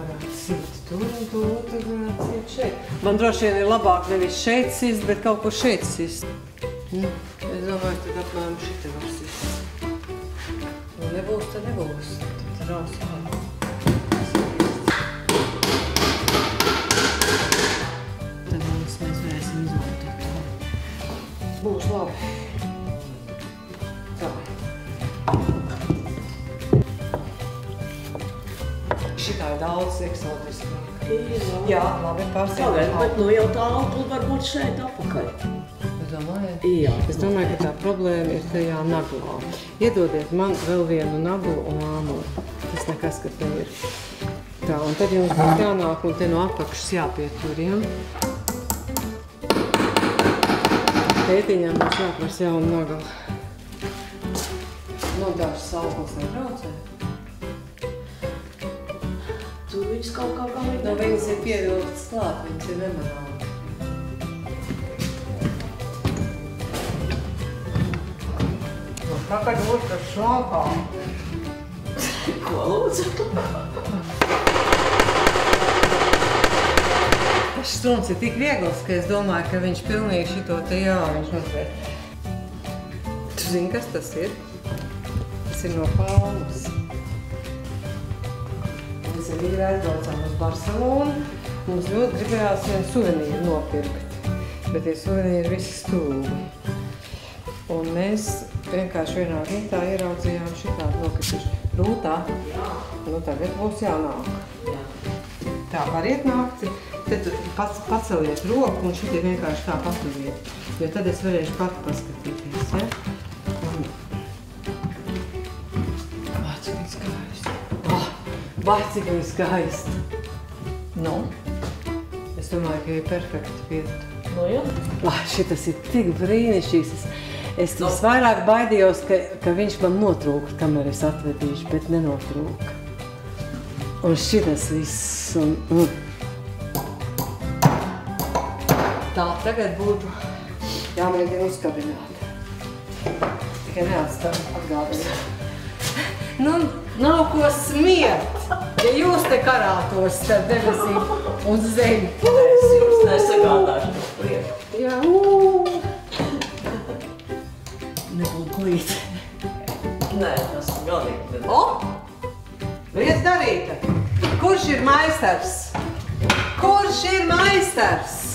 varētu sīt tur un to otru varētu sīt šeit. Man droši vien ir labāk nevis šeit sist, bet kaut kur šeit sist. Es domāju, tad apmēram šitā var sist. Un nebūs, tad nebūs. Tad raus ārā. Tad mēs varēsim izmantot to. Būs labi. Tā. Šitā ir daudz eksotiskāk. Jā, labi, pārsēdēt. Bet nu jau tā augla var būt šeit apakaļ. Es domāju? Jā. Es domāju, ka tā problēma ir tajā naglā. Iedodiet man vēl vienu naglu un āmuru. Tas nekas, ka te ir. Tā, un tad jums būs jānāk un te no apakšas jāpietur, ja? Tētiņām mums jāpras jauna nagla. No dažas auglas nebraucē. Tu viņas kaut kā galīgi. No viņas ir pievilktas klāt, viņas ir nemanāmas. Tagad otrs šlaukā. Ko lūdzu? Tas strums ir tik viegls, ka es domāju, ka viņš pilnīgi šito te viņš notvērt. Tu zini, kas tas ir? Tas ir no palmas. Mēs ar vīru aizbraucām uz Barcelonu. Mums ļoti gribējās vienu suvenīru nopirkt, bet tie suvenīri visi stūbi. Un mēs vienkārši vienā vietā ieraudzījām šitādu nokrituši. Rūtā? Jā. Nu tagad būs jānāk. Jā. Tā, variet nākt, tad paceliet roku un šitie vienkārši tā paturiet. Jo tad es varēšu pati paskatīties, ja? Cik viņi skaisti. Cik viņi skaisti. Nu? Es domāju, ka ir perfekta vieta. Nu jā. Šitas ir tik brīnišķīgs. Es visvairāk baidījos, ka viņš man notrūka, kamēr es atvedīšu, bet nenotrūka. Un šitas viss. Tā, tagad būtu jāmēģina uzkabināt. Tikai neatstāv atgādināt. Nu, nav ko smiert, ja jūs te karātos starp debesīm un zemi. Es jums nesagādāšu to prieku. Jā, nebūtu glīt. Nē, tas galīgi. Lieta darīta. Kurš ir meistars? Kurš ir meistars?